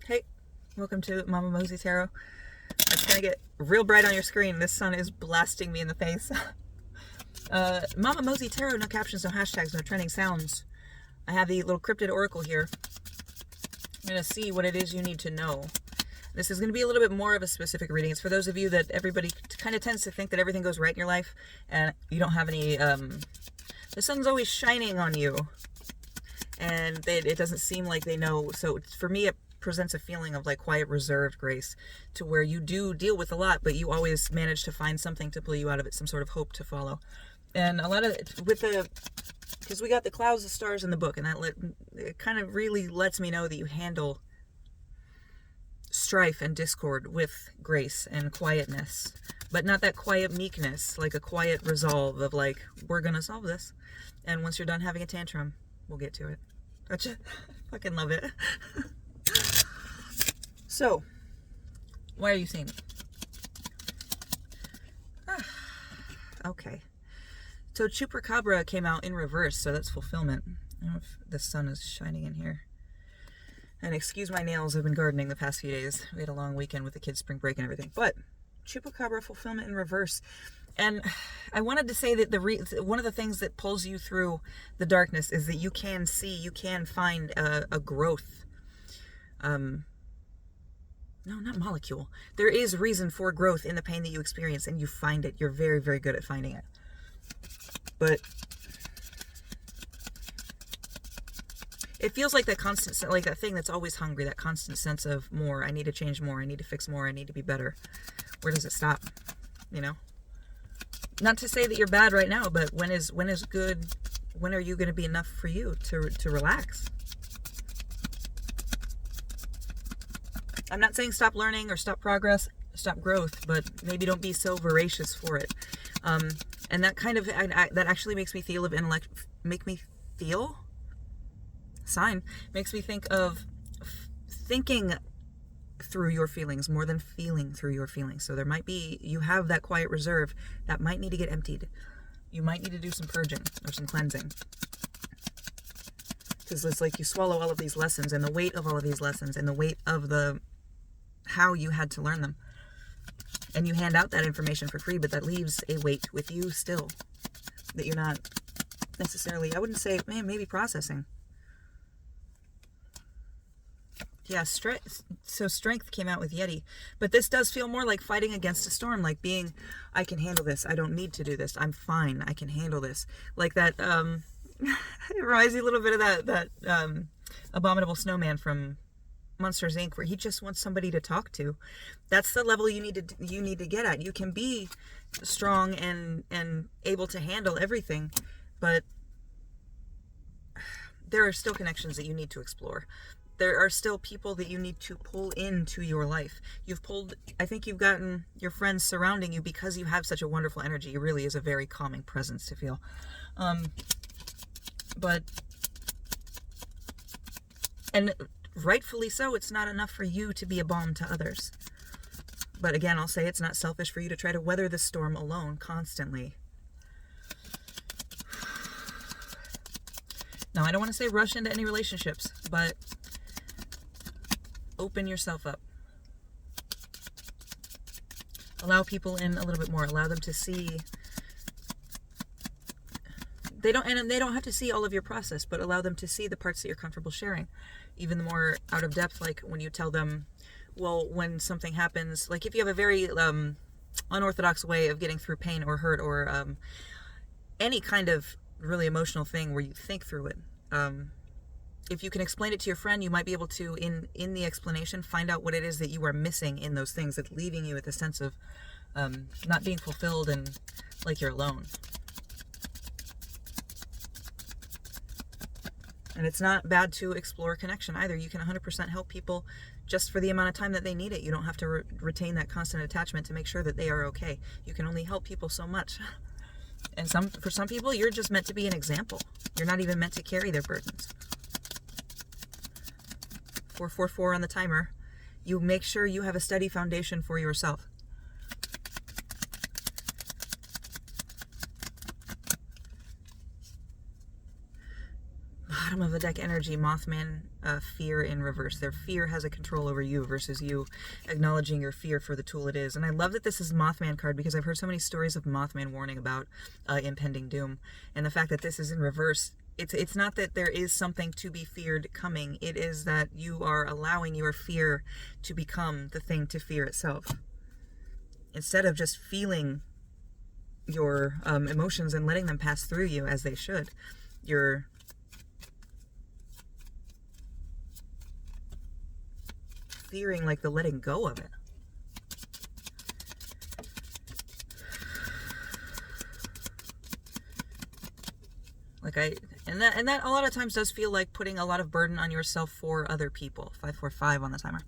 Hey, welcome to Mama Mosey Tarot. It's gonna get real bright on your screen. This sun is blasting me in the face. Mama Mosey Tarot, no captions, no hashtags, no trending sounds. I have the little cryptid oracle here. I'm gonna see what it is you need to know. This is gonna be a little bit more of a specific reading. It's for those of you that everybody kind of tends to think that everything goes right in your life and you don't have any, the sun's always shining on you and it doesn't seem like they know. So for me, it presents a feeling of like quiet, reserved grace, to where you do deal with a lot, but you always manage to find something to pull you out of it, some sort of hope to follow. And a lot of it with because we got the clouds, the stars in the book, and it kind of really lets me know that you handle strife and discord with grace and quietness, but not that quiet meekness, like a quiet resolve of like, we're gonna solve this, and once you're done having a tantrum, we'll get to it. I fucking love it. So, why are you seeing me? Okay. So Chupacabra came out in reverse, so that's fulfillment. I don't know if the sun is shining in here. And excuse my nails, I've been gardening the past few days. We had a long weekend with the kids' spring break and everything. But Chupacabra, fulfillment in reverse. And I wanted to say that one of the things that pulls you through the darkness is that you can see, you can find a growth. No, not molecule. There is reason for growth in the pain that you experience, and you find it. You're very, very good at finding it. But it feels like that constant, like that thing that's always hungry, that constant sense of more. I need to change more. I need to fix more. I need to be better. Where does it stop? You know? Not to say that you're bad right now, but when is good? When are you going to be enough for you to relax? I'm not saying stop learning or stop progress, stop growth, but maybe don't be so voracious for it. And that kind of, that actually makes me feel of intellect, makes me think of thinking through your feelings more than feeling through your feelings. So there might be, you have that quiet reserve that might need to get emptied. You might need to do some purging or some cleansing. Because it's like you swallow all of these lessons and the weight of all of these lessons and the weight of how you had to learn them. And you hand out that information for free, but that leaves a weight with you still that you're not necessarily, I wouldn't say, maybe processing. Yeah, so strength came out with Yeti. But this does feel more like fighting against a storm, like being, I can handle this. I don't need to do this. I'm fine. I can handle this. Like that, it reminds me a little bit of that Abominable Snowman from Monsters, Inc., where he just wants somebody to talk to. That's the level you need to get at. You can be strong and able to handle everything, but there are still connections that you need to explore. There are still people that you need to pull into your life. I think you've gotten your friends surrounding you because you have such a wonderful energy. It really is a very calming presence to feel. And rightfully so, it's not enough for you to be a balm to others. But again, I'll say it's not selfish for you to try to weather the storm alone constantly. Now, I don't want to say rush into any relationships, but open yourself up. Allow people in a little bit more. Allow them to see. They don't have to see all of your process, but allow them to see the parts that you're comfortable sharing. Even the more out of depth, like when you tell them, well, when something happens, like if you have a very unorthodox way of getting through pain or hurt or any kind of really emotional thing where you think through it. If you can explain it to your friend, you might be able to, in the explanation, find out what it is that you are missing in those things that's leaving you with a sense of not being fulfilled and like you're alone. And it's not bad to explore connection either. You can 100% help people just for the amount of time that they need it. You don't have to retain that constant attachment to make sure that they are okay. You can only help people so much. And for some people, you're just meant to be an example. You're not even meant to carry their burdens. 444 on the timer. You make sure you have a steady foundation for yourself. Bottom of the deck energy, Mothman, fear in reverse. Their fear has a control over you versus you acknowledging your fear for the tool it is. And I love that this is Mothman card because I've heard so many stories of Mothman warning about impending doom. And the fact that this is in reverse, it's not that there is something to be feared coming. It is that you are allowing your fear to become the thing to fear itself. Instead of just feeling your emotions and letting them pass through you as they should, you're fearing like the letting go of it. And that a lot of times does feel like putting a lot of burden on yourself for other people. 545 on the timer.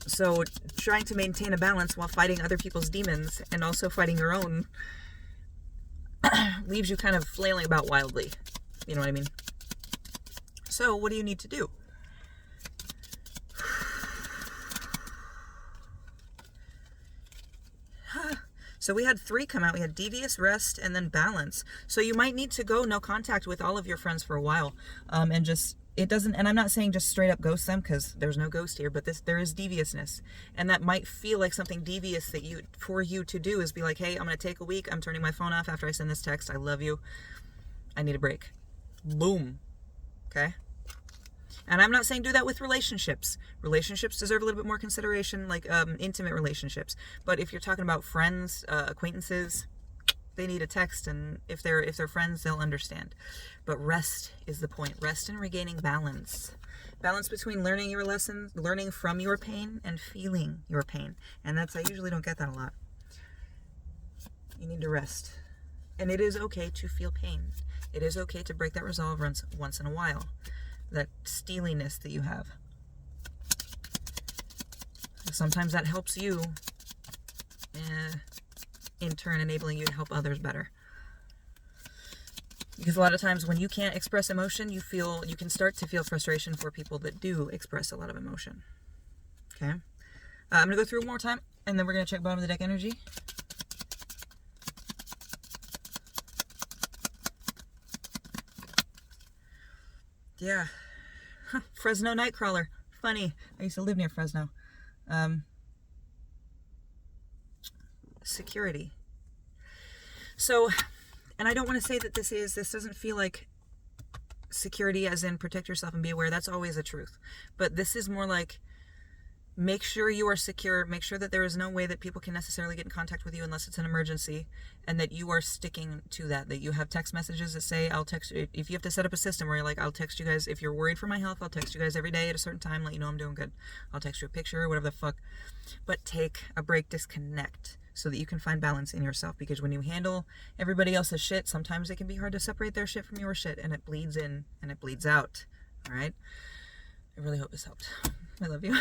So trying to maintain a balance while fighting other people's demons and also fighting your own leaves you kind of flailing about wildly. You know what I mean? So what do you need to do? So we had 3 come out. We had devious, rest, and then balance. So you might need to go no contact with all of your friends for a while. And just, it doesn't, and I'm not saying just straight up ghost them because there's no ghost here, but there is deviousness. And that might feel like something devious that for you to do is be like, hey, I'm going to take a week. I'm turning my phone off after I send this text. I love you. I need a break. Boom. Okay. And I'm not saying do that with relationships. Relationships deserve a little bit more consideration, like intimate relationships. But if you're talking about friends, acquaintances, they need a text, and if they're friends, they'll understand. But rest is the point. Rest and regaining balance. Balance between learning your lessons, learning from your pain, and feeling your pain. And I usually don't get that a lot. You need to rest. And it is okay to feel pain. It is okay to break that resolve once in a while. That steeliness that you have. Sometimes that helps you, in turn enabling you to help others better. Because a lot of times when you can't express emotion, you can start to feel frustration for people that do express a lot of emotion. Okay? I'm going to go through one more time, and then we're going to check bottom of the deck energy. Yeah. Fresno Nightcrawler. Funny. I used to live near Fresno. Security. So, and I don't want to say that this doesn't feel like security as in protect yourself and be aware. That's always a truth. But this is more like make sure you are secure. Make sure that there is no way that people can necessarily get in contact with you unless it's an emergency, and that you are sticking to that. That you have text messages that say, I'll text you. If you have to set up a system where you're like, I'll text you guys. If you're worried for my health, I'll text you guys every day at a certain time, let you know I'm doing good. I'll text you a picture, whatever the fuck. But take a break, disconnect, so that you can find balance in yourself. Because when you handle everybody else's shit, sometimes it can be hard to separate their shit from your shit, and it bleeds in and it bleeds out. All right? I really hope this helped. I love you.